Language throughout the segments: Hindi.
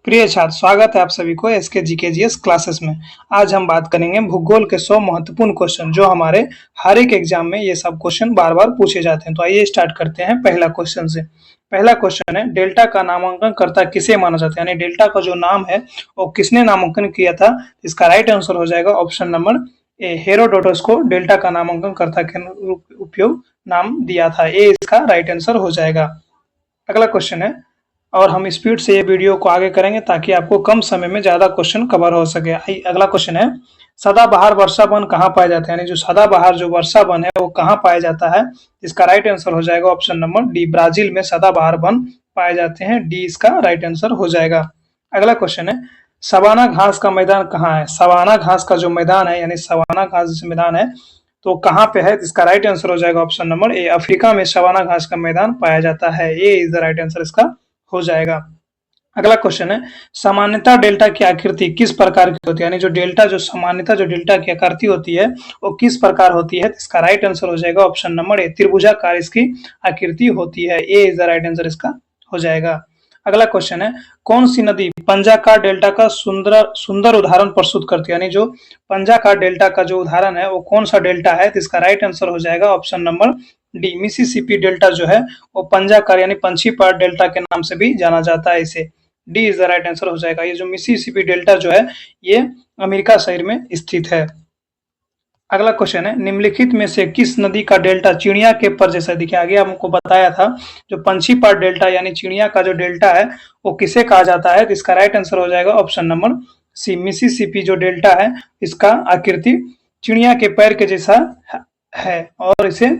प्रिय छात्र, स्वागत है आप सभी को एसके जीकेजीएस क्लासेस में। आज हम बात करेंगे भूगोल के 100 महत्वपूर्ण क्वेश्चन जो हमारे हर एक एग्जाम में ये सब क्वेश्चन बार बार पूछे जाते हैं। तो आइए स्टार्ट करते हैं पहला क्वेश्चन से। पहला क्वेश्चन है, डेल्टा का नामांकन कर्ता किसे माना जाता है, यानी डेल्टा का जो नाम है वो किसने नामांकन किया था। इसका राइट आंसर हो जाएगा ऑप्शन नंबर ए, हेरोडोटस को डेल्टा का नामांकन कर्ता के उपयोग नाम दिया था। ए इसका राइट आंसर हो जाएगा। अगला क्वेश्चन है, और हम स्पीड से ये वीडियो को आगे करेंगे ताकि आपको कम समय में ज्यादा क्वेश्चन कवर हो सके। अगला क्वेश्चन है, सदाबहार वर्षा वन कहाँ पाया जाता है, यानी जो सदाबहार जो वर्षा वन है वो कहाँ पाया जाता है। इसका राइट आंसर हो जाएगा ऑप्शन नंबर डी, ब्राजील में सदाबहार वन पाए जाते हैं। डी इसका राइट आंसर हो जाएगा। अगला क्वेश्चन है, सवाना घास का मैदान कहाँ है। सवाना घास का जो मैदान है, यानी सवाना घास जो मैदान है तो कहाँ पे है। इसका राइट आंसर हो जाएगा ऑप्शन नंबर ए, अफ्रीका में सवाना घास का मैदान पाया जाता है। ए इज द राइट आंसर इसका हो जाएगा। अगला क्वेश्चन है, सामान्यतः डेल्टा की आकृति किस प्रकार की होती है, यानी जो डेल्टा जो सामान्यतः जो डेल्टा की आकृति होती है वो किस प्रकार होती है। इसका राइट आंसर हो जाएगा ऑप्शन नंबर ए, त्रिभुजाकार इसकी आकृति होती है। ए इज द राइट आंसर इसका हो जाएगा। अगला क्वेश्चन है, कौन सी नदी पंजाकार डेल्टा का सुंदर उदाहरण प्रस्तुत करती है, यानी जो पंजाकार डेल्टा का जो उदाहरण है वो कौन सा डेल्टा है। इसका राइट आंसर हो जाएगा option number D, Mississippi delta जो है वो पंजाकार यानी पंछीपाद डेल्टा के नाम से भी जाना जाता है इसे। D is the right answer हो जाएगा। ये जो मिसिसिपी डेल्टा जो है ये अमेरिका शहर में स्थित है। अगला क्वेश्चन है, निम्नलिखित में से किस नदी का डेल्टा चिड़िया के पर जैसा दिखे। आगे हमको बताया था जो पंछीपाद डेल्टा यानी चिड़िया का जो डेल्टा है वो किसे कहा जाता है। इसका राइट आंसर हो जाएगा ऑप्शन नंबर सी, मिसिसिपी जो डेल्टा है इसका आकृति चिड़िया के पैर के जैसा है और इसे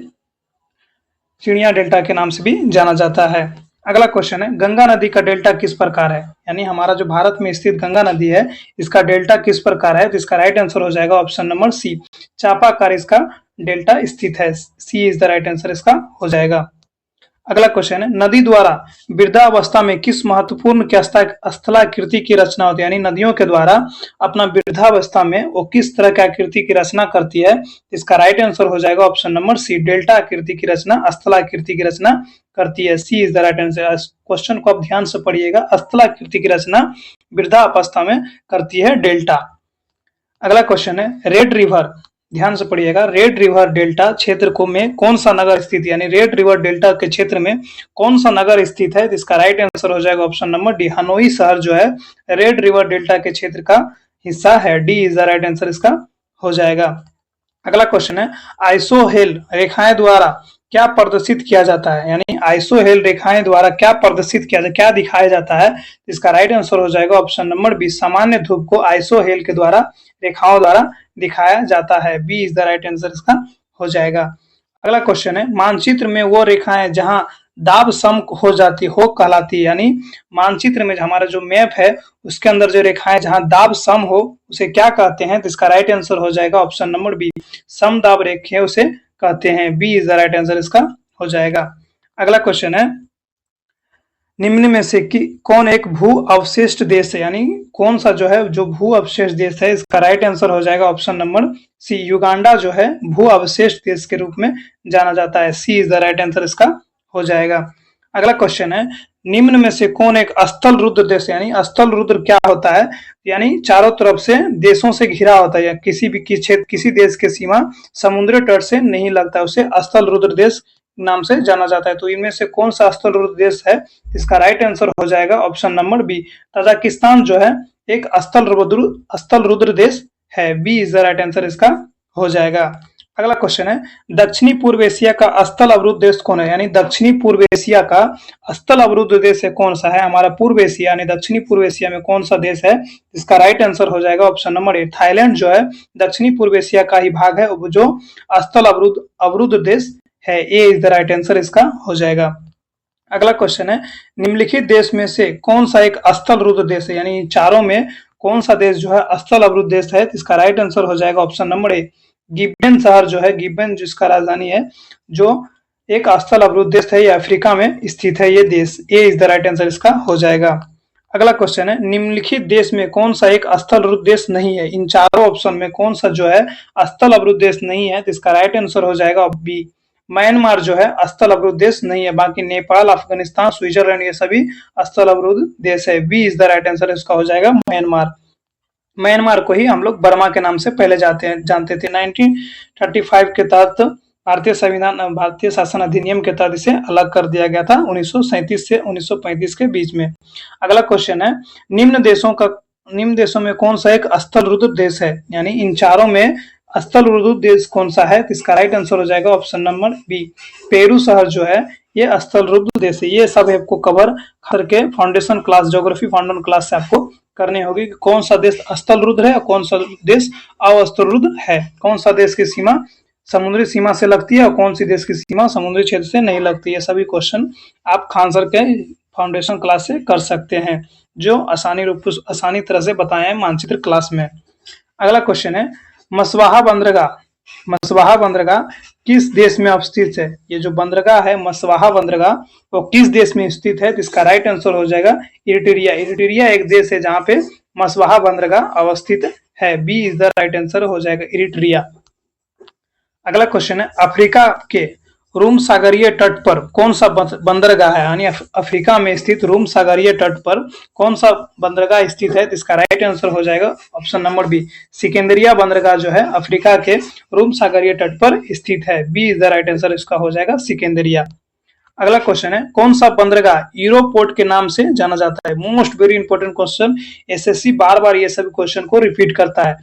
चिड़िया डेल्टा के नाम से भी जाना जाता है। अगला क्वेश्चन है, गंगा नदी का डेल्टा किस प्रकार है, यानी हमारा जो भारत में स्थित गंगा नदी है इसका डेल्टा किस प्रकार है। तो इसका राइट आंसर हो जाएगा ऑप्शन नंबर सी, चापाकार इसका डेल्टा स्थित है। C is the right answer इसका हो जाएगा। अगला क्वेश्चन है, नदी द्वारा वृद्धावस्था में किस महत्वपूर्ण स्थलाकृति की रचना होती है, यानी नदियों के द्वारा अपना वृद्धावस्था में वो किस तरह की आकृति की रचना करती है। इसका राइट आंसर हो जाएगा ऑप्शन नंबर सी, डेल्टा आकृति की रचना स्थलाकृति की रचना करती है। C is the right answer. Question को आप ध्यान से पढ़िएगा, स्थलाकृति की रचना वृद्धावस्था में करती है डेल्टा। अगला क्वेश्चन है, रेड रिवर, ध्यान से पढ़िएगा, रेड रिवर डेल्टा क्षेत्र को में कौन सा नगर स्थित है, यानी रेड रिवर डेल्टा के क्षेत्र में कौन सा नगर स्थित है। इसका राइट आंसर हो जाएगा ऑप्शन नंबर डी, हनोई शहर जो है रेड रिवर डेल्टा के क्षेत्र का हिस्सा है। D is the right answer इसका हो जाएगा। अगला क्वेश्चन है, आइसोहेल रेखाएं द्वारा क्या प्रदर्शित किया जाता है, यानी आइसोहेल रेखाएं द्वारा क्या प्रदर्शित किया जाता, क्या दिखाया जाता है। इसका राइट आंसर हो जाएगा ऑप्शन नंबर बी, सामान्य धूप को आइसोहेल के द्वारा रेखाओं द्वारा दिखाया जाता है। B is the right answer इसका हो जाएगा। अगला क्वेश्चन है, मानचित्र में वो रेखाएं जहां दाब सम हो जाती हो कहलाती है, यानी मानचित्र में हमारा जो मैप है उसके अंदर जो रेखाएं जहां दाब सम हो उसे क्या कहते हैं। तो इसका राइट आंसर हो जाएगा ऑप्शन नंबर बी, सम दाब रेखे उसे कहते हैं। B is the right answer इसका हो जाएगा। अगला क्वेश्चन है, निम्न में से कौन एक भू अवशिष्ट देश है, यानी कौन सा जो है जो भू अवशेष देश है। इसका राइट आंसर हो जाएगा ऑप्शन नंबर सी, युगांडा जो है भू अवशेष देश के रूप में जाना जाता है। C is the right answer इसका हो जाएगा। अगला क्वेश्चन है, निम्न में से कौन एक स्थल रुद्र देश, यानी स्थल रुद्र क्या होता है, यानी चारों तरफ से देशों से घिरा होता है, या किसी भी क्षेत्र किसी देश के सीमा समुद्री तट से नहीं लगता, उसे स्थल रुद्र देश नाम से जाना जाता है। तो इनमें से कौन सा स्थल रुद्र देश है। इसका राइट आंसर हो जाएगा ऑप्शन नंबर बी, तजाकिस्तान जो है एक स्थल रुद्र देश है। B is the right answer इसका हो जाएगा। अगला क्वेश्चन है, दक्षिणी पूर्व एशिया का स्थल अवरुद्ध देश कौन है, यानी दक्षिणी पूर्व एशिया का स्थल अवरुद्ध देश है कौन सा है। हमारा पूर्व एशिया यानी दक्षिणी पूर्व एशिया में कौन सा देश है। इसका राइट आंसर हो जाएगा ऑप्शन नंबर ए, थाईलैंड जो है दक्षिणी पूर्व एशिया का ही भाग है जो स्थल अवरुद्ध देश है। ए इज द राइट आंसर इसका हो जाएगा। अगला क्वेश्चन है, निम्नलिखित देश में से कौन सा एक स्थल रुद्ध देश है, यानी चारों में कौन सा देश जो है स्थल अवरुद्ध देश है। इसका राइट आंसर हो जाएगा ऑप्शन नंबर ए, गिब्बन शहर जो है, गिब्बन जिसका राजधानी है, जो एक स्थल अवरुद्ध देश है, ये अफ्रीका में स्थित है ये देश। ए इज द राइट आंसर इसका हो जाएगा। अगला क्वेश्चन है, निम्नलिखित देश में कौन सा एक स्थल अवरुद्ध देश नहीं है। इन चारों ऑप्शन में कौन सा जो है स्थल अवरुद्ध देश नहीं है। तो इसका राइट आंसर हो जाएगा बी, म्यांमार जो है स्थल अवरुद्ध देश नहीं है, बाकी नेपाल, अफगानिस्तान, स्विट्जरलैंड ये सभी स्थल अवरुद्ध देश है। B is the right answer, इसका हो जाएगा म्यांमार। म्यांमार को ही हम लोग बर्मा के नाम से पहले जानते थे। 1935 के तहत भारतीय शासन अधिनियम के तहत इसे अलग कर दिया गया था 1937 से 1935 के बीच में। अगला क्वेश्चन है, निम्न देशों में कौन सा एक स्थल रुद्ध देश है, यानी इन चारों में स्थल रुद्ध देश कौन सा है? इसका राइट आंसर हो जाएगा ऑप्शन नंबर बी, पेरू शहर जो है ये स्थल रुद्ध देश है। ये सब आपको कवर करके foundation class, geography foundation class से आपको करनी होगी कि कौन सा देश स्थल रुद्ध है और कौन सा देश अस्थल रुद्ध है, कौन सा देश की सीमा समुद्री सीमा से लगती है और कौन सी देश की सीमा समुद्री क्षेत्र से नहीं लगती है। सभी क्वेश्चन आप खान सर के फाउंडेशन क्लास से कर सकते हैं, जो आसानी तरह से बताए हैं मानचित्र क्लास में। अगला क्वेश्चन है, मसवाहा बंदरगाह किस देश में अवस्थित है? ये जो बंदरगाह है मसवाहा बंदरगाह वो किस देश में स्थित है? इसका राइट आंसर हो जाएगा इरिट्रिया। इरिट्रिया एक देश है जहां पे मसवाहा बंदरगाह अवस्थित है। B is the right answer हो जाएगा इरिट्रिया। अगला क्वेश्चन है, अफ्रीका के रूम सागरीय तट पर कौन सा बंदरगाह है? यानी अफ्रीका में स्थित रूम सागरीय तट पर कौन सा बंदरगाह स्थित है? इसका राइट आंसर हो जाएगा ऑप्शन नंबर बी, सिकंदरिया बंदरगाह जो है अफ्रीका के रूम सागरीय तट पर स्थित है। B is the right answer, इसका हो जाएगा सिकंदरिया। अगला क्वेश्चन है, कौन सा बंदरगाह यूरोपोर्ट के नाम से जाना जाता है? Most very important question, SSC बार बार ये सभी क्वेश्चन को रिपीट करता है।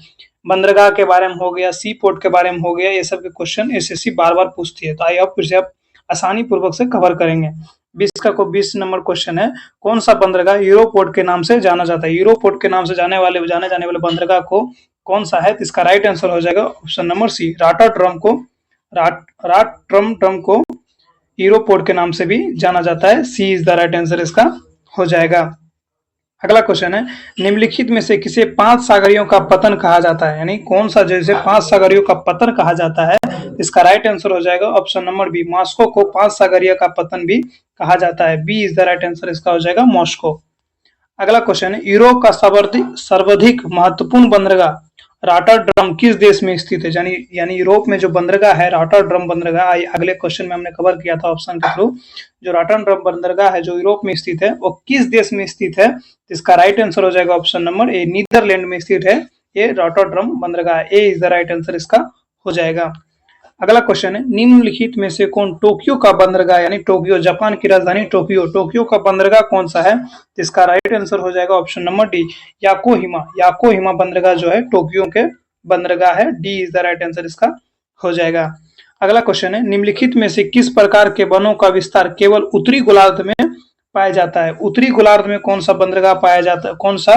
बंदरगाह के बारे में हो गया, सी पोर्ट के बारे में हो गया, ये सब के क्वेश्चन एसएससी बार बार पूछती है, तो आई होप फिर से आप आसानी पूर्वक से कवर करेंगे। 20 नंबर क्वेश्चन है, कौन सा बंदरगाह यूरोपोर्ट के नाम से जाना जाता है? यूरोपोर्ट के नाम से जाने जाने वाले बंदरगाह को कौन सा है? इसका राइट आंसर हो जाएगा ऑप्शन नंबर सी, रॉटरडैम को यूरोपोर्ट के नाम से भी जाना जाता है। C is the right answer, इसका हो जाएगा। अगला क्वेश्चन है, निम्नलिखित में से किसे 5 सागरियों का पतन कहा जाता है? यानी कौन सा जैसे 5 सागरियों का पतन कहा जाता है? इसका राइट आंसर हो जाएगा ऑप्शन नंबर बी, मॉस्को को 5 सागरिया का पतन भी कहा जाता है। B is the right answer, इसका हो जाएगा मॉस्को। अगला क्वेश्चन है, यूरोप का सर्वाधिक महत्वपूर्ण बंदरगाह रॉटरडैम किस देश में स्थित है? यानी यूरोप में जो बंदरगाह है रॉटरडैम बंदरगाह, अगले क्वेश्चन में हमने कवर किया था ऑप्शन के थ्रू। जो रॉटरडैम बंदरगाह है जो यूरोप में स्थित है वो किस देश में स्थित है? इसका राइट आंसर हो जाएगा ऑप्शन नंबर ए, नीदरलैंड में स्थित है ये रॉटरडैम बंदरगाह। ए इज द राइट आंसर, इसका हो जाएगा। अगला क्वेश्चन है, निम्नलिखित में से कौन टोक्यो का बंदरगाह, यानी टोक्यो जापान की राजधानी टोक्यो का बंदरगाह कौन सा है? इसका राइट आंसर हो जाएगा ऑप्शन नंबर डी, याकोहिमा बंदरगाह जो है टोक्यो के बंदरगाह है। D is the right answer, इसका हो जाएगा। अगला क्वेश्चन है, निम्नलिखित में से किस प्रकार के वनों का विस्तार केवल उत्तरी गोलार्ध में पाया जाता है? उत्तरी गोलार्ध में कौन सा बंदरगाह पाया जाता है, कौन सा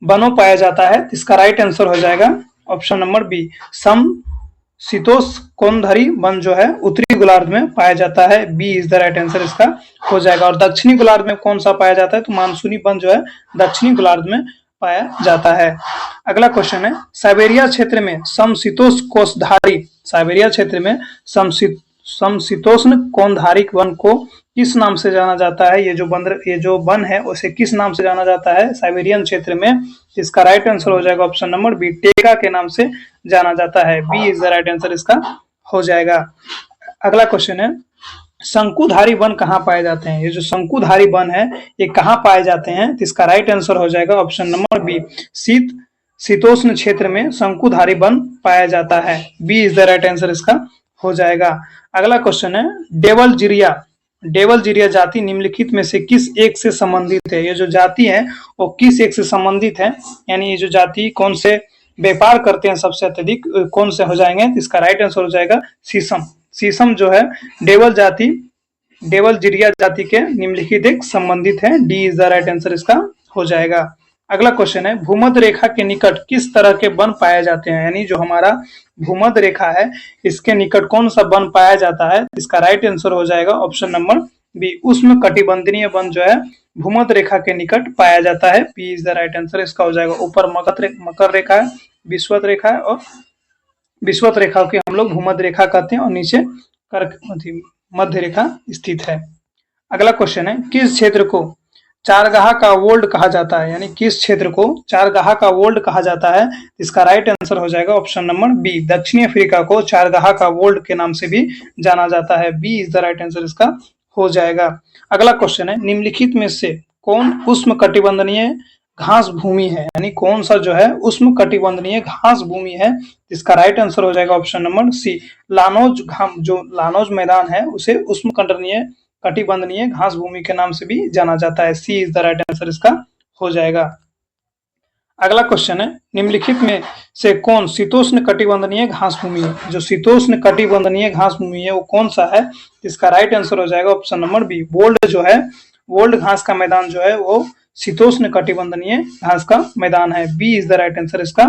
वनों पाया जाता है? इसका राइट आंसर हो जाएगा ऑप्शन नंबर बी, समशीतोष्ण कोणधारी वन जो है उत्तरी गोलार्ध में पाया जाता है। B is the right answer, इसका हो जाएगा। और दक्षिणी गोलार्ध में कौन सा पाया जाता है? तो मानसूनी वन जो है दक्षिणी गोलार्ध में पाया जाता है। अगला क्वेश्चन है, साइबेरिया क्षेत्र में समशीतोष्ण कोणधारी वन को किस नाम से जाना जाता है? ये जो वन है उसे किस नाम से जाना जाता है साइबेरियन क्षेत्र में? इसका राइट आंसर हो जाएगा ऑप्शन नंबर बी, टेका के नाम से जाना जाता है। B is the right answer, इसका हो जाएगा। अगला क्वेश्चन है, शंकुधारी वन कहाँ पाए जाते हैं? ये जो शंकुधारी वन है ये कहाँ पाए जाते हैं? इसका राइट आंसर हो जाएगा ऑप्शन नंबर बी, शीतोष्ण क्षेत्र में शंकुधारी वन पाया जाता है। B is the right answer, इसका हो जाएगा। अगला क्वेश्चन है, डेवलजिरिया जाति निम्नलिखित में से किस एक से संबंधित है? ये जो जाति है वो किस एक से संबंधित है? यानी ये जो जाति कौन से व्यापार करते हैं सबसे अत्यधिक, कौन से हो जाएंगे? इसका राइट आंसर हो जाएगा शीशम जो है डेवलजिरिया जाति के निम्नलिखित एक संबंधित है। D is the right answer, इसका हो जाएगा। अगला क्वेश्चन है, भूमध्य रेखा के निकट किस तरह के वन पाए जाते हैं? यानी जो हमारा भूमध्य रेखा है इसके निकट कौन सा वन पाया जाता है? इसका राइट आंसर हो जाएगा ऑप्शन नंबर बी, उष्णकटिबंधीय वन जो है भूमध्य रेखा के निकट पाया जाता है। B is the right answer, इसका हो जाएगा। ऊपर मकर रेखा है, विषुवत रेखा है, और विषुवत रेखा के हम लोग भूमध्य रेखा कहते हैं, और नीचे मध्य रेखा स्थित है। अगला क्वेश्चन है, किस क्षेत्र को चारगाह का वर्ल्ड कहा जाता है, यानी किस क्षेत्र को चारगाह का वर्ल्ड कहा जाता है? इसका राइट आंसर हो जाएगा ऑप्शन नंबर बी, दक्षिणी अफ्रीका को चारगाह का वर्ल्ड के नाम से भी जाना जाता है। B is the right answer इसका हो जाएगा। अगला क्वेश्चन है, निम्नलिखित में से कौन उष्णकटिबंधीय घास भूमि है, यानी कौन सा जो है उष्णकटिबंधीय घास भूमि है? इसका राइट आंसर हो जाएगा ऑप्शन नंबर सी, लानोज जो लानोज मैदान है उसे उष्णकटिबंधीय घास भूमि के नाम से भी जाना जाता है। C is the right answer इसका हो जाएगा। अगला क्वेश्चन है, निम्नलिखित में से कौन शीतोष्ण कटिबंधीय घास भूमि है? जो शीतोष्ण कटिबंधीय घास भूमि है वो कौन सा है? इसका राइट आंसर हो जाएगा ऑप्शन नंबर बी, बोल्ड जो है बोल्ड घास का मैदान जो है वो शीतोष्ण कटिबंधीय घास का मैदान है। B is the right answer इसका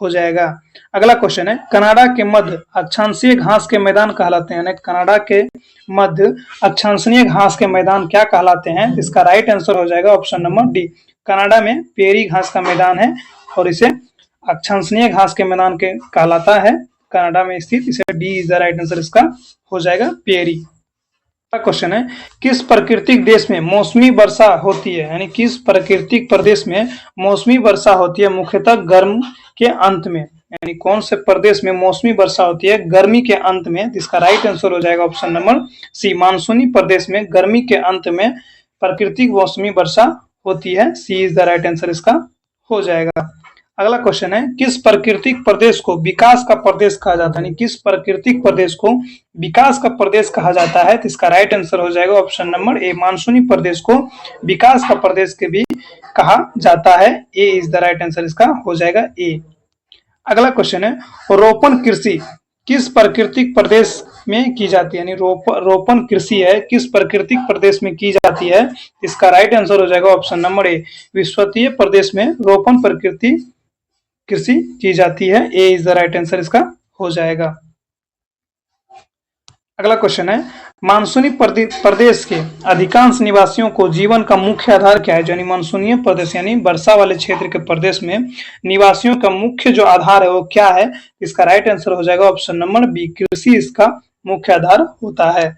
हो जाएगा। अगला क्वेश्चन है, कनाडा के मध्य अक्षांशीय घास के मैदान कहलाते हैं, कनाडा के मध्य अक्षांशीय घास के मैदान क्या कहलाते हैं? इसका राइट आंसर हो जाएगा ऑप्शन नंबर डी, कनाडा में पेरी घास का मैदान है और इसे अक्षांशीय घास के मैदान के कहलाता है, कनाडा में स्थित। इसे D is the right answer इसका हो जाएगा, पेरी। क्वेश्चन है, किस प्राकृतिक देश में मौसमी वर्षा होती है, यानी किस प्राकृतिक प्रदेश में मौसमी वर्षा होती है मुख्यतः गर्म के अंत में, यानी कौन से प्रदेश में मौसमी वर्षा होती है गर्मी के अंत में? इसका राइट आंसर हो जाएगा ऑप्शन नंबर सी, मानसूनी प्रदेश में गर्मी के अंत में प्राकृतिक मौसमी वर्षा होती है। C is the right answer इसका हो जाएगा। अगला क्वेश्चन है, किस प्राकृतिक प्रदेश को विकास का प्रदेश कहा जाता है, किस प्राकृतिक प्रदेश को विकास का प्रदेश कहा जाता है? तो इसका राइट आंसर हो जाएगा ऑप्शन नंबर ए, मानसूनी प्रदेश को विकास का प्रदेश के भी कहा जाता है। ए इज द राइट आंसर इसका हो जाएगा, ए। अगला क्वेश्चन है, रोपण कृषि किस प्राकृतिक प्रदेश में की जाती है, यानी रोपण कृषि है किस प्राकृतिक प्रदेश में की जाती है? इसका राइट आंसर हो जाएगा ऑप्शन नंबर ए, विषुवतीय प्रदेश में रोपण कृषि की जाती है। ए इज द राइट आंसर इसका हो जाएगा। अगला क्वेश्चन है, मानसूनी प्रदेश के अधिकांश निवासियों को जीवन का मुख्य आधार क्या है? यानी मानसूनी प्रदेश यानी वर्षा वाले क्षेत्र के प्रदेश में निवासियों का मुख्य जो आधार है वो क्या है? इसका राइट आंसर हो जाएगा ऑप्शन नंबर बी, कृषि इसका मुख्य आधार होता है।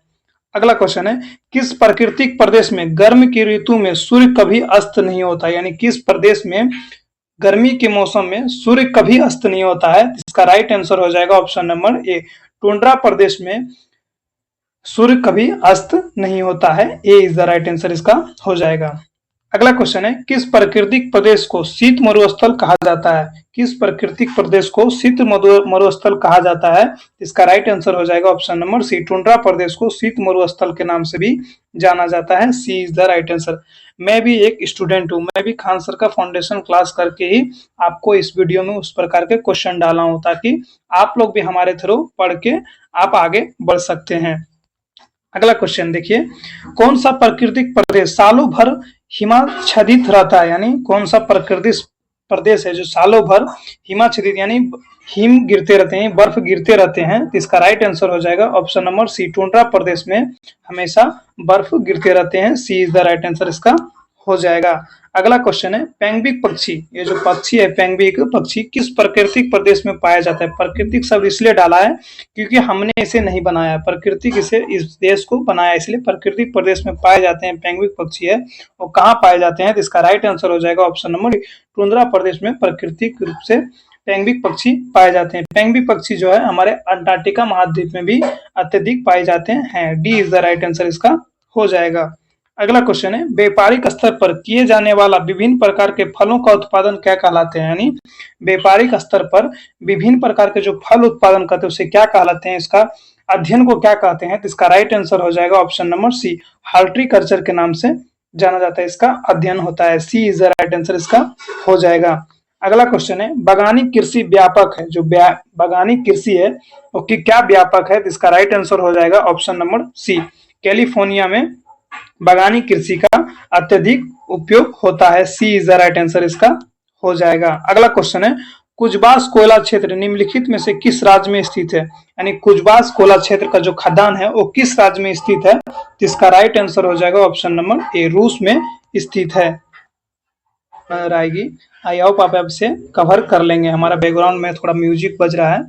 अगला क्वेश्चन है, किस प्राकृतिक प्रदेश में गर्म की ऋतु में सूर्य कभी अस्त नहीं होता, यानी किस प्रदेश में गर्मी के मौसम में सूर्य कभी अस्त नहीं होता है? इसका राइट आंसर हो जाएगा ऑप्शन नंबर ए, टुंड्रा प्रदेश में सूर्य कभी अस्त नहीं होता है। ए इज द राइट आंसर इसका हो जाएगा। अगला क्वेश्चन है, किस प्राकृतिक प्रदेश को शीत मरुस्थल कहा जाता है? किस प्राकृतिक प्रदेश को शीत मरुस्थल कहा जाता है? इसका राइट आंसर हो जाएगा ऑप्शन नंबर सी, टुंड्रा प्रदेश को शीत मरुस्थल के नाम से भी जाना जाता है। C is the right answer. मैं भी एक स्टूडेंट हूँ, मैं भी खान सर का फाउंडेशन क्लास करके ही आपको इस वीडियो में उस प्रकार के क्वेश्चन डाला हूँ ताकि आप लोग भी हमारे थ्रू पढ़ के आप आगे बढ़ सकते हैं। अगला क्वेश्चन देखिए, कौन सा प्राकृतिक प्रदेश सालों भर हिमाच्छादित रहता है, यानी कौन सा प्राकृतिक प्रदेश है जो सालों भर हिमाच्छादित यानी हिम गिरते रहते हैं, बर्फ गिरते रहते हैं? तो इसका राइट आंसर हो जाएगा ऑप्शन नंबर सी, टुंड्रा प्रदेश में हमेशा बर्फ गिरते रहते हैं। सी इज द राइट आंसर इसका हो जाएगा। अगला क्वेश्चन है, पेंगुइन पक्षी, ये जो पक्षी है पेंगुइन पक्षी किस प्राकृतिक प्रदेश में पाया जाता है? प्राकृतिक शब्द इसलिए डाला है क्योंकि हमने इसे नहीं बनाया, प्राकृतिक इसे इस देश को बनाया, इसलिए प्राकृतिक प्रदेश में पाए जाते हैं पेंगुइन पक्षी है। वो कहाँ पाए जाते हैं? तो इसका राइट आंसर हो जाएगा ऑप्शन नंबर टुंड्रा प्रदेश में प्राकृतिक रूप से पेंगुइन पक्षी पाए जाते हैं। पेंगुइन पक्षी जो है हमारे अंटार्कटिका महाद्वीप में भी अत्यधिक पाए जाते हैं। D is the right answer इसका हो जाएगा। अगला क्वेश्चन है, व्यापारिक स्तर पर किए जाने वाला विभिन्न प्रकार के फलों का उत्पादन क्या कहलाते हैं? यानी व्यापारिक स्तर पर विभिन्न प्रकार के जो फल उत्पादन करते हैं उसे क्या कहलाते हैं? इसका अध्ययन को क्या कहते हैं? तो इसका राइट आंसर हो जाएगा ऑप्शन नंबर सी, हॉर्टिकल्चर के नाम से जाना जाता है, इसका अध्ययन होता है। C is the right answer इसका हो जाएगा। अगला क्वेश्चन है, बागानी कृषि व्यापक है, जो बागानी कृषि है वो क्या व्यापक है? इसका राइट आंसर हो जाएगा ऑप्शन नंबर सी, कैलिफोर्निया में बागानी कृषि का अत्यधिक उपयोग होता है। C is the right answer इसका हो जाएगा। अगला क्वेश्चन है, कुजबास कोयला क्षेत्र निम्नलिखित में से किस राज्य में स्थित है? यानी कुजबास कोयला क्षेत्र का जो खदान है वो किस राज्य में स्थित है? इसका राइट आंसर हो जाएगा ऑप्शन नंबर ए, रूस में स्थित है। आएगी, आई होप आप इसे कवर कर लेंगे। हमारा बैकग्राउंड में थोड़ा म्यूजिक बज रहा है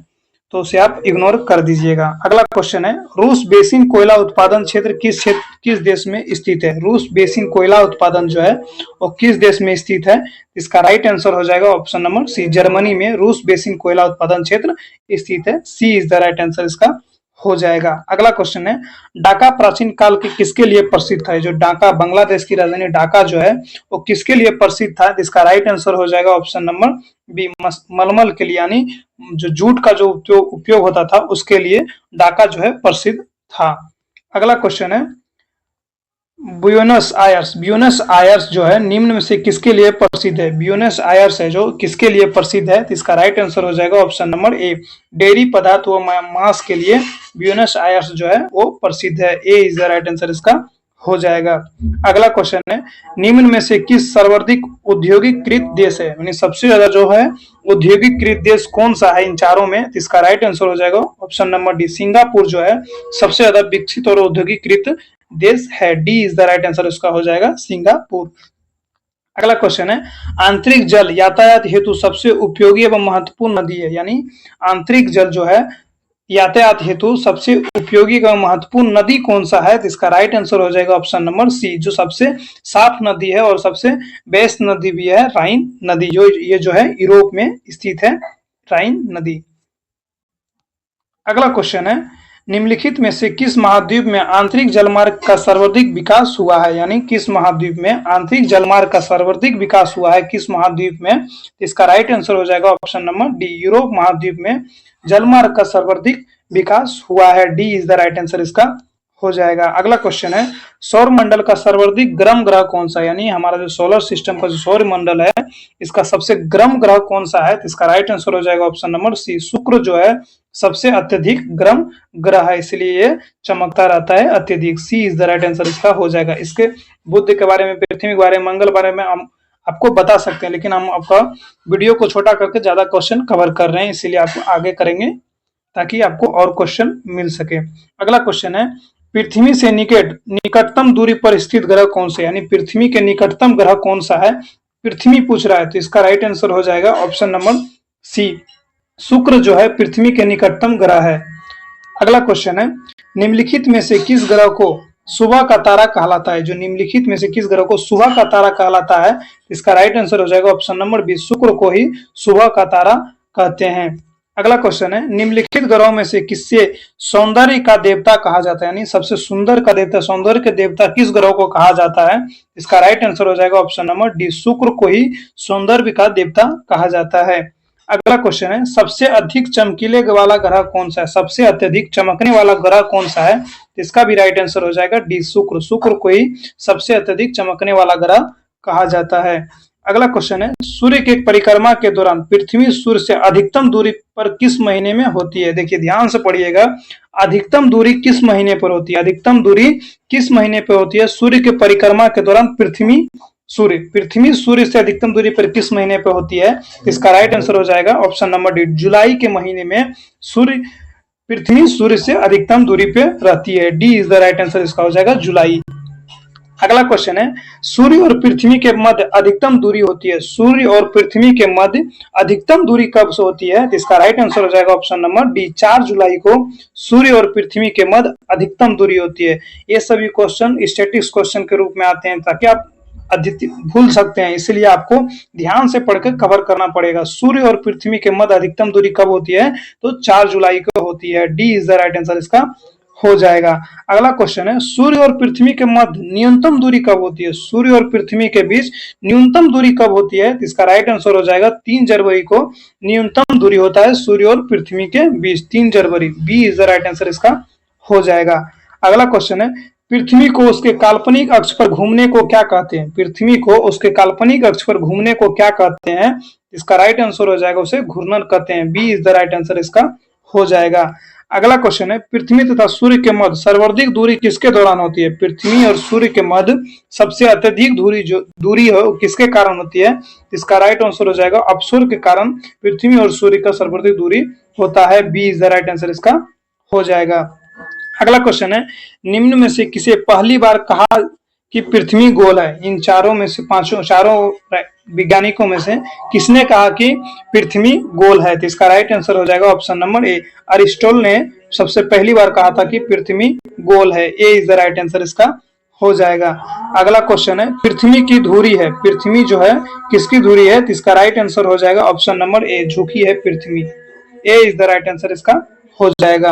तो उसे आप इग्नोर कर दीजिएगा। अगला क्वेश्चन है, रूस बेसिन कोयला उत्पादन क्षेत्र किस देश में स्थित है? रूस बेसिन कोयला उत्पादन जो है वो किस देश में स्थित है? इसका राइट आंसर हो जाएगा ऑप्शन नंबर सी, जर्मनी में रूस बेसिन कोयला उत्पादन क्षेत्र स्थित है। C is the right answer इसका हो जाएगा। अगला क्वेश्चन है, ढाका प्राचीन काल के किसके लिए प्रसिद्ध था? जो ढाका, बांग्लादेश की राजधानी ढाका जो है वो किसके लिए प्रसिद्ध था? इसका राइट आंसर हो जाएगा ऑप्शन नंबर बी, मलमल के लिए, यानी जो जूट का जो उपयोग होता था उसके लिए ढाका जो है प्रसिद्ध था। अगला क्वेश्चन है, ब्यूनस आयर्स जो है निम्न में से किसके लिए प्रसिद्ध है? ब्यूनस आयर्स है जो किसके लिए प्रसिद्ध है? तो इसका राइट आंसर हो जाएगा ऑप्शन नंबर ए, डेयरी पदार्थ व मांस के लिए ब्यूनस आयर्स जो है वो प्रसिद्ध है। ए इज द राइट आंसर इसका हो जाएगा। अगला क्वेश्चन है, निम्न में से किस सर्वाधिक औद्योगिकृत देश है? यानी सबसे ज्यादा जो है औद्योगिकृत देश कौन सा है इन चारों में? तो इसका राइट आंसर हो जाएगा ऑप्शन नंबर डी, सिंगापुर जो है सबसे ज्यादा विकसित और औद्योगिकृत देश है। D is the right answer उसका हो जाएगा सिंगापुर। अगला क्वेश्चन है, आंतरिक जल यातायात हेतु सबसे उपयोगी एवं महत्वपूर्ण नदी है? यानी आंतरिक जल जो है यातायात हेतु सबसे उपयोगी एवं महत्वपूर्ण नदी कौन सा है? तो इसका राइट आंसर हो जाएगा ऑप्शन नंबर सी, जो सबसे साफ नदी है और सबसे बेस्ट नदी भी है, राइन नदी, जो ये जो है यूरोप में स्थित है, राइन नदी। अगला क्वेश्चन है, निम्नलिखित में से किस महाद्वीप में आंतरिक जलमार्ग का सर्वाधिक विकास हुआ है? यानी किस महाद्वीप में आंतरिक जलमार्ग का सर्वाधिक विकास हुआ है, किस महाद्वीप में? इसका राइट आंसर हो जाएगा ऑप्शन नंबर डी, यूरोप महाद्वीप में जलमार्ग का सर्वाधिक विकास हुआ है। D is the right answer इसका हो जाएगा। अगला क्वेश्चन है, सौर मंडल का सर्वाधिक गर्म ग्रह कौन सा है? यानी हमारा जो सोलर सिस्टम का जो सौर मंडल है इसका सबसे गर्म ग्रह कौन सा है? तो इसका राइट आंसर हो जाएगा ऑप्शन नंबर सी, शुक्र जो है सबसे अत्यधिक गर्म ग्रह है, इसलिए ये चमकता रहता है अत्यधिक। सी इज द राइट आंसर इसका हो जाएगा। इसके बुध के बारे में, पृथ्वी के बारे में, मंगल के बारे में हम आपको बता सकते हैं, लेकिन हम आपका वीडियो को छोटा करके ज्यादा क्वेश्चन कवर कर रहे हैं, इसीलिए आप आगे करेंगे ताकि आपको और क्वेश्चन मिल सके। अगला क्वेश्चन है, पृथ्वी से निकटतम दूरी पर स्थित ग्रह कौन सा है? यानी पृथ्वी के निकटतम ग्रह कौन सा है? पृथ्वी पूछ रहा है, तो इसका राइट आंसर हो जाएगा ऑप्शन नंबर सी, शुक्र जो है पृथ्वी के निकटतम ग्रह है। अगला क्वेश्चन है, निम्नलिखित में से किस ग्रह को सुबह का तारा कहलाता है? जो निम्नलिखित में से किस ग्रह को सुबह का तारा कहलाता है? इसका राइट आंसर हो जाएगा ऑप्शन नंबर बी, शुक्र को ही सुबह का तारा कहते हैं। अगला क्वेश्चन है, निम्नलिखित ग्रहों में से किससे सौंदर्य का देवता कहा जाता है? यानी सबसे सुंदर का देवता, सौंदर्य के देवता किस ग्रह को कहा जाता है? इसका राइट आंसर हो जाएगा ऑप्शन नंबर डी, शुक्र को ही सौंदर्य का देवता कहा जाता है। अगला क्वेश्चन है, सबसे अधिक चमकीले वाला ग्रह कौन सा है? सबसे अत्यधिक चमकने वाला ग्रह कौन सा है? इसका भी राइट आंसर हो जाएगा डी, शुक्र। शुक्र को ही सबसे अत्यधिक चमकने वाला ग्रह कहा जाता है। अगला क्वेश्चन है, सूर्य के परिक्रमा के दौरान पृथ्वी सूर्य से अधिकतम दूरी पर किस महीने में होती है? देखिए ध्यान से पढ़िएगा, अधिकतम दूरी किस महीने पर होती है? अधिकतम दूरी किस महीने पर होती है? सूर्य के परिक्रमा के दौरान पृथ्वी सूर्य से अधिकतम दूरी पर किस महीने पर होती है? इसका राइट आंसर हो जाएगा ऑप्शन नंबर डी, जुलाई के महीने में पृथ्वी सूर्य से अधिकतम दूरी पे रहती है। D is the right answer इसका हो जाएगा जुलाई। अगला क्वेश्चन है, सूर्य और पृथ्वी के मध्य अधिकतम दूरी होती है, सूर्य और पृथ्वी के मध्य अधिकतम दूरी कब से होती है? इसका राइट आंसर हो जाएगा ऑप्शन नंबर डी, 4 जुलाई को सूर्य और पृथ्वी के मध्य अधिकतम दूरी होती है। ये सभी क्वेश्चन स्टैटिक्स क्वेश्चन के रूप में आते हैं ताकि आप भूल सकते हैं, इसलिए आपको ध्यान से पढ़कर कवर करना पड़ेगा। सूर्य और पृथ्वी के मध्य अधिकतम दूरी कब होती है? तो 4 जुलाई को होती है। D is the right answer इसका हो जाएगा। अगला क्वेश्चन है, सूर्य और पृथ्वी के मध्य न्यूनतम दूरी कब होती है? सूर्य और पृथ्वी के बीच न्यूनतम दूरी कब होती है? इसका राइट आंसर हो जाएगा 3 जनवरी को न्यूनतम दूरी होता है सूर्य और पृथ्वी के बीच, 3 जनवरी। B is the right answer इसका हो जाएगा। अगला क्वेश्चन है, पृथ्वी को उसके काल्पनिक अक्ष पर घूमने को क्या कहते हैं? पृथ्वी को उसके काल्पनिक अक्ष पर घूमने को क्या कहते हैं? इसका राइट आंसर हो जाएगा उसे घूर्णन कहते हैं। B is the right answer इसका हो जाएगा। अगला क्वेश्चन है, पृथ्वी तथा सूर्य के मध्य सर्वाधिक दूरी किसके दौरान होती है? पृथ्वी और सूर्य के मध्य सबसे अत्यधिक दूरी है किसके कारण होती है? इसका राइट आंसर हो जाएगा अपसूर्य के कारण पृथ्वी और सूर्य का सर्वाधिक दूरी होता है। B is the right answer इसका हो जाएगा। अगला क्वेश्चन है, निम्न में से किसे पहली बार कहा कि पृथ्वी गोल है। इन चारों में से चारों वैज्ञानिकों में से किसने कहा कि पृथ्वी गोल है? तो इसका राइट आंसर हो जाएगा ऑप्शन नंबर ए, अरिस्टोटल ने सबसे पहली बार कहा था कि पृथ्वी गोल है। ए इज द राइट आंसर इसका हो जाएगा। अगला क्वेश्चन है, पृथ्वी की धुरी है, पृथ्वी जो है किसकी धुरी है? तो इसका राइट आंसर हो जाएगा ऑप्शन नंबर ए, झुकी है पृथ्वी। ए इज द राइट आंसर इसका हो जाएगा,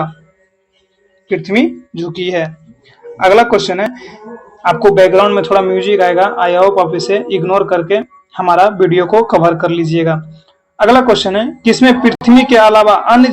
पृथ्वी झुकी है। अगला क्वेश्चन है, आपको बैकग्राउंड में थोड़ा म्यूजिक आएगा, आई होप आप इसे इग्नोर करके हमारा वीडियो को कवर कर लीजिएगा। अगला क्वेश्चन है, किसमें पृथ्वी के अलावा अन्य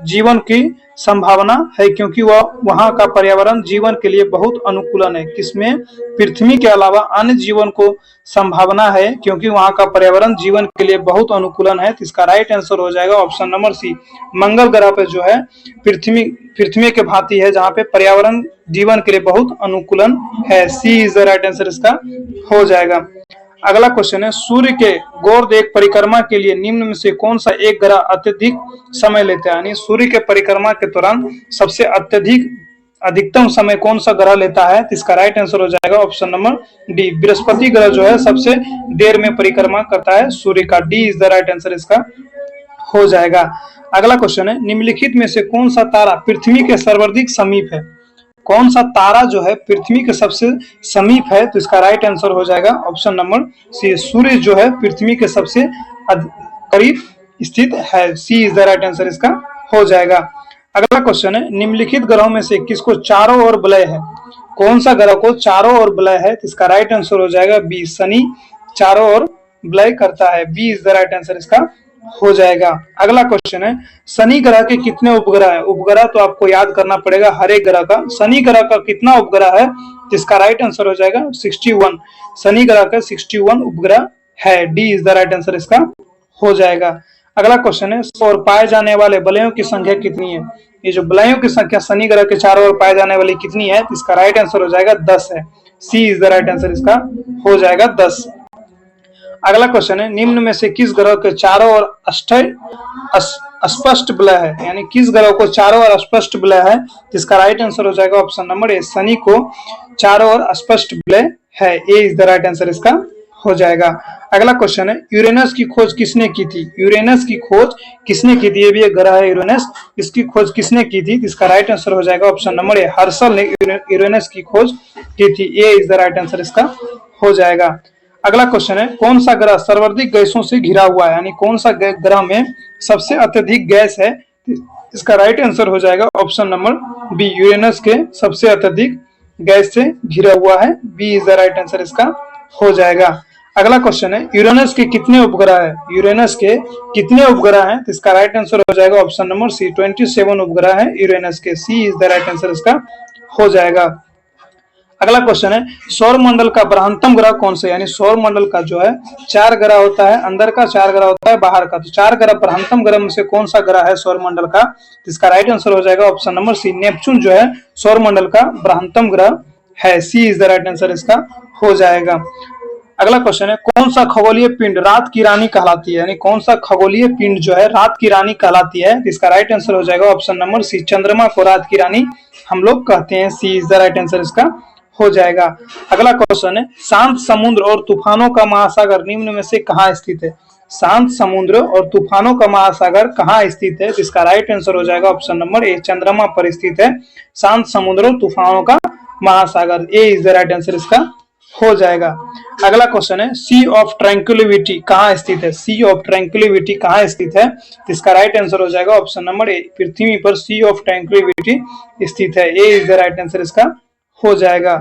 जीवन की संभावना है क्योंकि वह वहां का पर्यावरण जीवन के लिए बहुत अनुकूलन है? किसमें पृथ्वी के अलावा अन्य जीवन को संभावना है क्योंकि वहां का पर्यावरण जीवन के लिए बहुत अनुकूलन है? तो इसका राइट आंसर हो जाएगा ऑप्शन नंबर सी, मंगल ग्रह पे जो है पृथ्वी के भांति है, जहाँ पे पर्यावरण जीवन के लिए बहुत अनुकूलन है। C is the right answer इसका हो जाएगा। अगला क्वेश्चन है, सूर्य के गोर्ध एक परिक्रमा के लिए निम्न में से कौन सा एक ग्रह अत्यधिक समय लेता है? यानी सूर्य के परिक्रमा के दौरान सबसे अधिकतम समय कौन सा ग्रह लेता है? तो इसका राइट आंसर हो जाएगा ऑप्शन नंबर डी, बृहस्पति ग्रह जो है सबसे देर में परिक्रमा करता है सूर्य का। D is the right answer इसका हो जाएगा। अगला क्वेश्चन है, निम्नलिखित में से कौन सा तारा पृथ्वी के सर्वाधिक समीप है? कौन सा तारा जो है पृथ्वी के सबसे समीप है? तो इसका राइट आंसर हो जाएगा ऑप्शन नंबर सी, सूर्य जो है पृथ्वी के सबसे करीब स्थित है। C is the right answer इसका हो जाएगा। अगला क्वेश्चन है, निम्नलिखित ग्रहों में से किसको चारों ओर वलय है? कौन सा ग्रह को चारों ओर वलय है? तो इसका राइट आंसर हो जाएगा बी, शनि चारों ओर वलय करता है। B is the right answer इसका हो जाएगा। अगला क्वेश्चन है, शनि ग्रह के कितने उपग्रह है? उपग्रह तो आपको याद करना पड़ेगा हर एक ग्रह का। शनि ग्रह का कितना उपग्रह है? जिसका राइट आंसर हो जाएगा 61। शनि ग्रह का 61 उपग्रह है। D is the right answer इसका हो जाएगा। अगला क्वेश्चन है, और पाए जाने वाले वलयों की संख्या कितनी है? ये जो वलयों की संख्या शनि ग्रह के चारों ओर पाए जाने वाली कितनी है? इसका राइट आंसर हो जाएगा 10 है। C is the right answer इसका हो जाएगा 10। अगला क्वेश्चन है, निम्न में से किस ग्रह के चारों ओर स्पष्ट वलय है? यानी किस ग्रह को चारों ओर स्पष्ट वलय है? जिसका राइट आंसर हो जाएगा ऑप्शन नंबर ए, शनि को चारों ओर स्पष्ट वलय है। ए इज द राइट आंसर इसका हो जाएगा। अगला क्वेश्चन है, यूरेनस की खोज किसने की थी? यूरेनस की खोज किसने की थी? ये भी एक ग्रह है यूरेनस, इसकी खोज किसने की थी? इसका राइट आंसर हो जाएगा ऑप्शन नंबर ए, हर्शल ने यूरेनस की खोज की थी। ए इज द राइट आंसर इसका हो जाएगा। अगला क्वेश्चन है, कौन सा ग्रह सर्वाधिक गैसों से घिरा हुआ है? यानी कौन सा ग्रह में सबसे अत्यधिक गैस है? इसका राइट आंसर हो जाएगा ऑप्शन नंबर बी, यूरेनस के सबसे अत्यधिक गैस से घिरा हुआ है। B is the right answer इसका हो जाएगा। अगला क्वेश्चन है, यूरेनस के कितने उपग्रह है? यूरेनस के कितने उपग्रह हैं? तो इसका राइट आंसर हो जाएगा ऑप्शन नंबर सी, 27 उपग्रह है यूरेनस के। सी इज द राइट आंसर इसका हो जाएगा। अगला क्वेश्चन है, सौर मंडल का बृहत्तम ग्रह कौन सा? यानी सौर मंडल का जो है 4 ग्रह होता है, अंदर का 4 ग्रह होता है, बाहर का। तो 4 ग्रह बृहत्तम ग्रह में से कौन सा ग्रह है सौर मंडल का? इसका राइट आंसर हो जाएगा ऑप्शन नंबर सी, नेपच्यून जो है सौर मंडल का बृहत्तम ग्रह है। C is the right answer इसका हो जाएगा। अगला क्वेश्चन है, कौन सा खगोलीय पिंड रात की रानी कहलाती है? यानी कौन सा खगोलीय पिंड जो है रात की रानी कहलाती है? इसका राइट आंसर हो जाएगा ऑप्शन नंबर सी, चंद्रमा को रात की रानी हम लोग कहते हैं। सी इज द राइट आंसर इसका हो जाएगा। अगला क्वेश्चन है, शांत समुद्र और तूफानों का महासागर निम्न में से कहाँ स्थित है? शांत समुद्र और तूफानों का महासागर कहाँ स्थित है? इसका राइट आंसर हो जाएगा ऑप्शन नंबर ए, चंद्रमा पर स्थित है शांत समुद्र और तूफानों का महासागर। ए इज द राइट आंसर इसका हो जाएगा। अगला क्वेश्चन है, सी ऑफ ट्रैंक्विलिटी कहाँ स्थित है? सी ऑफ ट्रैंक्विलिटी कहाँ स्थित है? इसका राइट आंसर हो जाएगा ऑप्शन नंबर ए, पृथ्वी पर सी ऑफ ट्रैंक्विलिटी स्थित है। ए इज द राइट आंसर इसका हो जाएगा।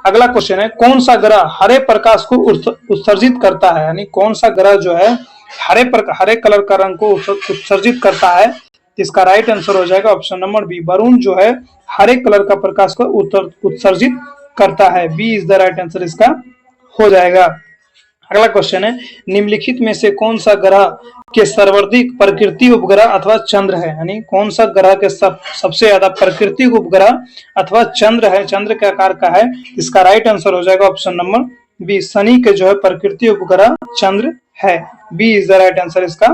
अगला क्वेश्चन है, कौन सा ग्रह हरे प्रकाश को उत्सर्जित करता है? यानी कौन सा ग्रह जो है हरे कलर का रंग को उत्सर्जित करता है? इसका राइट आंसर हो जाएगा ऑप्शन नंबर बी, वरुण जो है हरे कलर का प्रकाश को उत्सर्जित करता है। B is the right answer इसका हो जाएगा। अगला क्वेश्चन है, निम्नलिखित में से कौन सा ग्रह के सर्वाधिक प्राकृतिक उपग्रह अथवा चंद्र है? यानी कौन सा ग्रह के सबसे ज्यादा प्राकृतिक उपग्रह अथवा चंद्र है, चंद्र के आकार का है? इसका राइट आंसर हो जाएगा ऑप्शन नंबर बी, शनि के जो है प्राकृतिक उपग्रह चंद्र है। B is the right answer इसका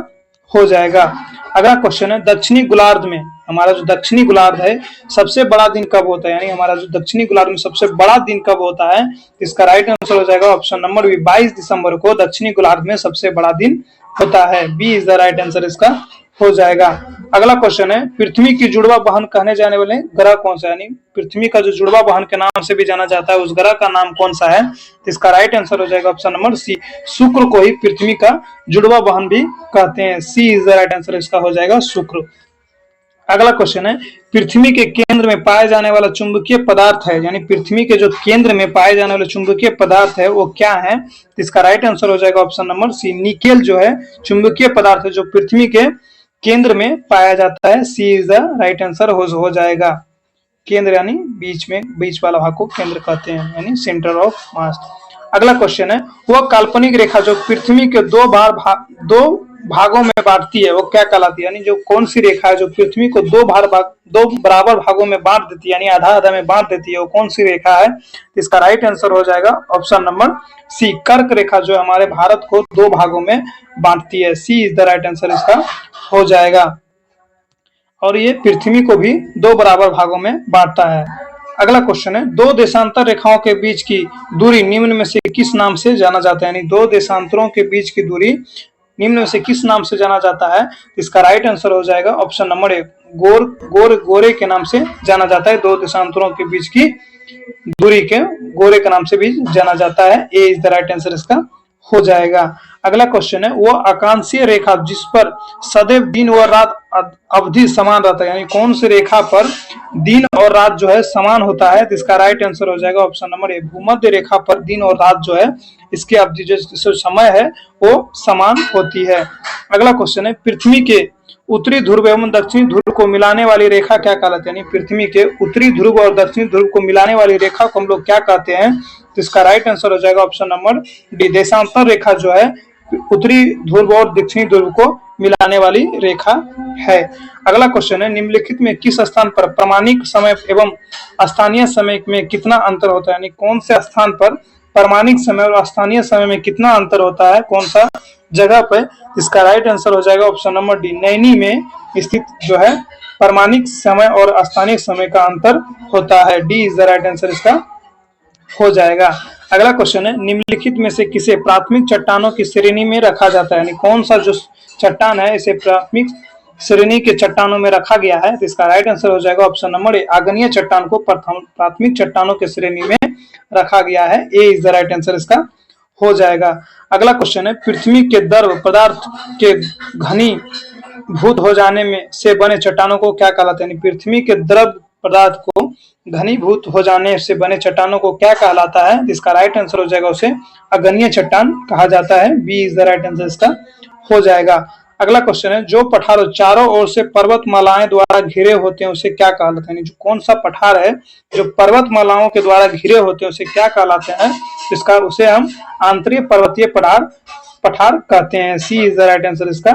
हो जाएगा। अगला क्वेश्चन है दक्षिणी गोलार्ध में, हमारा जो दक्षिणी गोलार्ध है सबसे बड़ा दिन कब होता है, यानी हमारा जो दक्षिणी गोलार्ध में सबसे बड़ा दिन कब होता है, इसका राइट आंसर हो जाएगा ऑप्शन नंबर बी, 22 दिसंबर को दक्षिणी गोलार्ध में सबसे बड़ा दिन होता है। B is the right answer इसका हो जाएगा। अगला क्वेश्चन है पृथ्वी की जुड़वा बहन कहने जाने वाले ग्रह कौन सा है, यानी पृथ्वी का जो जुड़वा बहन के नाम से भी जाना जाता है उस ग्रह का नाम कौन सा है, इसका राइट आंसर हो जाएगा ऑप्शन नंबर सी, शुक्र को ही पृथ्वी का जुड़वा बहन भी कहते हैं। सी इज द राइट आंसर इसका हो जाएगा शुक्र। अगला क्वेश्चन है पृथ्वी के केंद्र में पाए जाने वाला चुंबकीय पदार्थ है, यानी पृथ्वी के जो केंद्र में पाए जाने वाला चुंबकीय पदार्थ है वो क्या है, इसका राइट आंसर हो जाएगा ऑप्शन नंबर सी, निकेल जो है चुंबकीय पदार्थ है जो पृथ्वी के केंद्र में पाया जाता है। C is the right answer हो जाएगा। केंद्र यानी बीच में, बीच वाला भाग को केंद्र कहते हैं, यानी सेंटर ऑफ मास। अगला क्वेश्चन है वह काल्पनिक रेखा जो पृथ्वी के दो भागों में बांटती है वो क्या कहलाती है, यानी जो कौन सी रेखा है जो पृथ्वी को दो बराबर भागों में बांट देती है, यानी आधा आधा में बांट देती है, वो कौन सी रेखा है, इसका राइट आंसर हो जाएगा ऑप्शन नंबर सी, कर्क रेखा जो हमारे भारत को दो भागों में बांटती है। C is the right answer इसका हो जाएगा, और ये पृथ्वी को भी दो बराबर भागों में बांटता है। अगला क्वेश्चन है दो देशांतर रेखाओं के बीच की दूरी निम्न में से किस नाम से जाना जाता है, यानी दो देशांतरों के बीच की दूरी निम्न में से किस नाम से जाना जाता है, इसका राइट आंसर हो जाएगा ऑप्शन नंबर ए, गोरे के नाम से जाना जाता है। दो देशांतरों के बीच की दूरी के गोरे के नाम से भी जाना जाता है। ए इज द राइट आंसर इसका हो जाएगा। अगला क्वेश्चन है वो आकांक्षीय रेखा जिस पर सदैव दिन और रात अवधि समान रहता है, यानी कौन सी रेखा पर दिन और रात जो है समान होता है, तो इसका राइट आंसर हो जाएगा ऑप्शन नंबर ए, भूमध्य रेखा पर दिन और रात जो है इसकी अवधि जो समय है वो समान होती है। अगला क्वेश्चन है पृथ्वी के उत्तरी ध्रुव एवं दक्षिणी ध्रुव को मिलाने वाली रेखा क्या कहलाती है, यानी पृथ्वी के उत्तरी ध्रुव और दक्षिणी ध्रुव को मिलाने वाली रेखा को हम लोग क्या कहते हैं, तो इसका राइट आंसर हो जाएगा ऑप्शन नंबर डी, देशांतर रेखा जो है उत्तरी ध्रुव और दक्षिणी ध्रुव को मिलाने वाली रेखा है। अगला क्वेश्चन है निम्नलिखित में किस स्थान पर प्रामाणिक समय एवं स्थानीय समय में कितना अंतर होता है, यानी कौन से स्थान पर प्रामाणिक समय और स्थानीय समय में कितना अंतर होता है, कौन सा जगह पर, इसका राइट आंसर हो जाएगा ऑप्शन नंबर डी, नैनी में स्थित जो है प्रामाणिक समय और स्थानीय समय का अंतर होता है। D is the right answer इसका हो जाएगा। अगला क्वेश्चन है निम्नलिखित में से किसे प्राथमिक चट्टानों की श्रेणी में रखा जाता है, यानी कौन सा जो चट्टान है इसे प्राथमिक श्रेणी के चट्टानों में रखा गया है, तो इसका राइट आंसर हो जाएगा ऑप्शन नंबर ए, आग्नेय चट्टान को प्राथमिक चट्टानों के श्रेणी में रखा गया है। ए इज द राइट आंसर इसका हो जाएगा। अगला क्वेश्चन है पृथ्वी के द्रव पदार्थ के घनीभूत हो जाने में से बने चट्टानों को क्या कहलाता है, यानी पृथ्वी के द्रव पदार्थ को घनीभूत हो जाने से बने चट्टानों को क्या कहलाता है, इसका राइट आंसर हो जाएगा उसे अग्नेय चट्टान कहा जाता है। B is the right answer इसका हो जाएगा। अगला क्वेश्चन है जो पठार चारों ओर से पर्वतमालाएं द्वारा घिरे होते हैं उसे क्या कहलाते हैं, जो कौन सा पठार है जो पर्वतमालाओं के द्वारा घिरे होते हैं उसे क्या कहलाते हैं, इसका उसे हम आंतरिक पर्वतीय पठार कहते हैं। सी इज द राइट आंसर इसका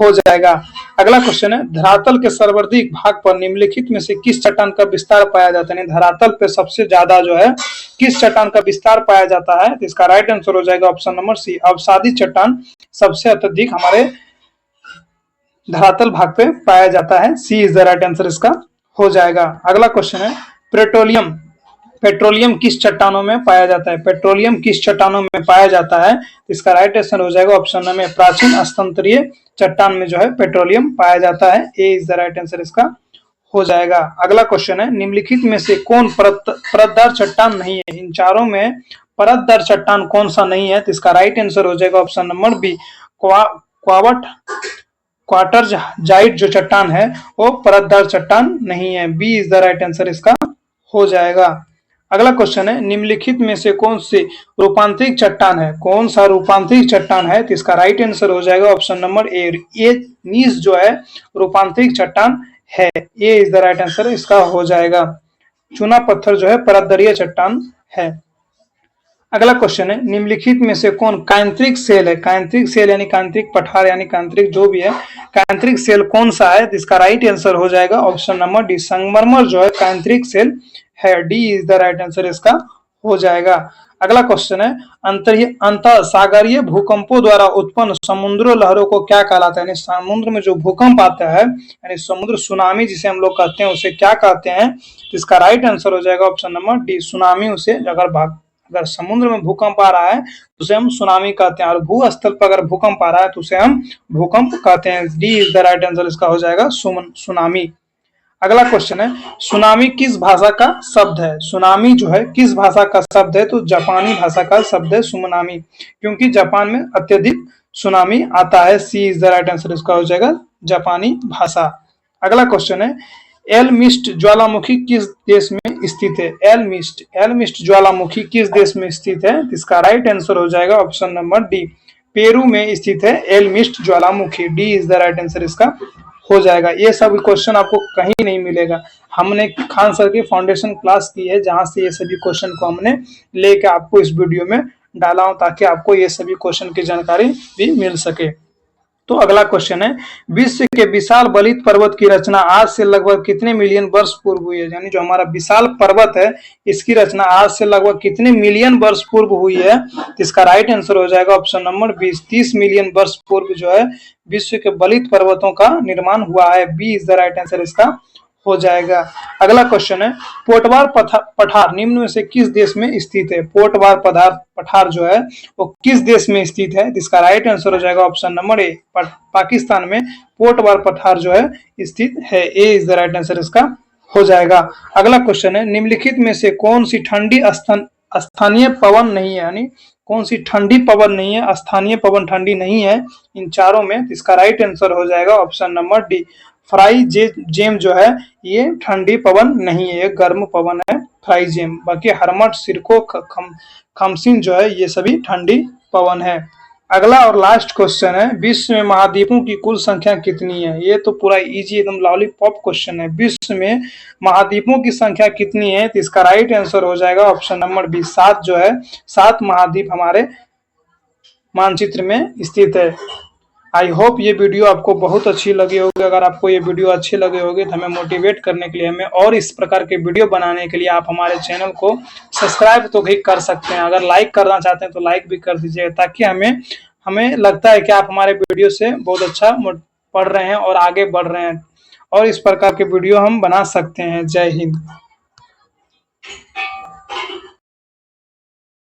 हो जाएगा। अगला क्वेश्चन है धरातल के सर्वाधिक भाग पर निम्नलिखित में से किस चट्टान का विस्तार पाया जाता है, धरातल पे सबसे ज्यादा जो है किस चट्टान का विस्तार पाया जाता है, तो इसका राइट आंसर हो जाएगा ऑप्शन नंबर सी, अवसादी चट्टान सबसे अत्यधिक हमारे धरातल भाग पे पाया जाता है। C is the right answer इसका हो जाएगा। अगला क्वेश्चन है पेट्रोलियम किस चट्टानों में पाया जाता है, पेट्रोलियम किस चट्टानों में पाया जाता है, इसका राइट आंसर हो जाएगा ऑप्शन नंबर प्राचीन स्तंत्रीय चट्टान में जो है पेट्रोलियम पाया जाता है। ए इज द राइट आंसर इसका हो जाएगा। अगला क्वेश्चन है निम्नलिखित में से कौन परतदार चट्टान नहीं है, इन चारों में परतदार चट्टान कौन सा नहीं है, तो इसका राइट आंसर हो जाएगा ऑप्शन नंबर बी, क्वार्टरजाइट जो चट्टान है वो परतदार चट्टान नहीं है। B is the right answer इसका हो जाएगा। अगला क्वेश्चन है निम्नलिखित में से कौन सी रूपांतरिक चट्टान है, कौन सा रूपांतरिक चट्टान है, तो इसका राइट आंसर हो जाएगा ऑप्शन नंबर ए, नीस जो है रूपांतरिक चट्टान है। ए इज द राइट आंसर इसका हो जाएगा। चूना पत्थर जो है परतदरीय चट्टान है। अगला क्वेश्चन है निम्नलिखित में से कौन कांत्रिक सेल है, कांत्रिक सेल यानी कांत्रिक पठार यानी कांत्रिक जो भी है कांत्रिक सेल कौन सा है, तो इसका राइट आंसर हो जाएगा ऑप्शन नंबर डी, संगमरमर जो है कांत्रिक सेल है। D is the right answer इसका हो जाएगा। अगला क्वेश्चन है, अंतर सागरीय भूकंपों द्वारा उत्पन्न समुद्र लहरों को क्या कहलाता है? यानी समुद्र में जो भूकंप आता है, यानी समुद्र सुनामी जिसे हम लोग कहते हैं, उसे क्या कहते हैं? तो इसका राइट आंसर हो जाएगा ऑप्शन नंबर डी, सुनामी। उसे अगर समुद्र में भूकंप आ रहा है तो उसे हम सुनामी कहते हैं, और भूस्थल पर अगर भूकंप आ रहा है तो उसे हम भूकंप कहते हैं। D is the right answer, इसका हो जाएगा सुनामी। अगला क्वेश्चन है, सुनामी किस भाषा का शब्द है? सुनामी जो है किस भाषा का शब्द है? तो जापानी भाषा का शब्द है सुनामी, क्योंकि जापान में अत्यधिक सुनामी आता है। C is the right answer, इसका हो जाएगा जापानी भाषा। अगला क्वेश्चन है, एलमिस्ट ज्वालामुखी किस देश में स्थित है? एलमिस्ट ज्वालामुखी किस देश में स्थित है? इसका राइट आंसर हो जाएगा ऑप्शन नंबर डी, पेरू में स्थित है एलमिस्ट ज्वालामुखी। D is the right answer, इसका हो जाएगा। ये सब क्वेश्चन आपको कहीं नहीं मिलेगा। हमने खान सर की फाउंडेशन क्लास की है, जहां से ये सभी क्वेश्चन को हमने लेके आपको इस वीडियो में डाला हूं, ताकि आपको ये सभी क्वेश्चन की जानकारी भी मिल सके। तो अगला क्वेश्चन है, विश्व के विशाल बलित पर्वत की रचना आज से लगभग कितने मिलियन वर्ष पूर्व हुई है? यानी जो हमारा विशाल पर्वत है, इसकी रचना आज से लगभग कितने मिलियन वर्ष पूर्व हुई है? इसका राइट आंसर हो जाएगा ऑप्शन नंबर 20, 30 मिलियन वर्ष पूर्व जो है विश्व के बलित पर्वतों का निर्माण हुआ है। B is the right answer, इसका हो जाएगा। अगला क्वेश्चन है, पोटवार पठार निम्न में से किस देश में स्थित है? पोटवार पठार जो है वो किस देश में स्थित है? इसका राइट आंसर हो जाएगा ऑप्शन नंबर ए, पाकिस्तान में पोटवार पठार जो है स्थित है। ए इज द राइट आंसर, इसका हो जाएगा। अगला क्वेश्चन है, निम्नलिखित में से कौन सी ठंडी स्थानीय पवन नहीं है? यानी कौन सी ठंडी पवन नहीं है, स्थानीय पवन ठंडी नहीं है इन चारों में? इसका राइट आंसर हो जाएगा ऑप्शन नंबर डी, फ्राई जेम जो है ये ठंडी पवन नहीं है, ये गर्म पवन है फ्राई जेम। बाकी हरमट, सिरको, खमसिन जो है ये सभी ठंडी पवन है। अगला और लास्ट क्वेश्चन है, विश्व में महाद्वीपों की कुल संख्या कितनी है? ये तो पूरा इजी एकदम लॉलीपॉप क्वेश्चन है। विश्व में महाद्वीपों की संख्या कितनी है? तो इसका राइट आंसर हो जाएगा ऑप्शन नंबर बी, 7 जो है, 7 महाद्वीप हमारे मानचित्र में स्थित है। आई होप ये वीडियो आपको बहुत अच्छी लगी होगी। अगर आपको ये वीडियो अच्छी लगी होगी तो हमें मोटिवेट करने के लिए, हमें और इस प्रकार के वीडियो बनाने के लिए आप हमारे चैनल को सब्सक्राइब तो भी कर सकते हैं। अगर लाइक करना चाहते हैं तो लाइक भी कर दीजिएगा, ताकि हमें लगता है कि आप हमारे वीडियो से बहुत अच्छा पढ़ रहे हैं और आगे बढ़ रहे हैं, और इस प्रकार के वीडियो हम बना सकते हैं। जय हिंद।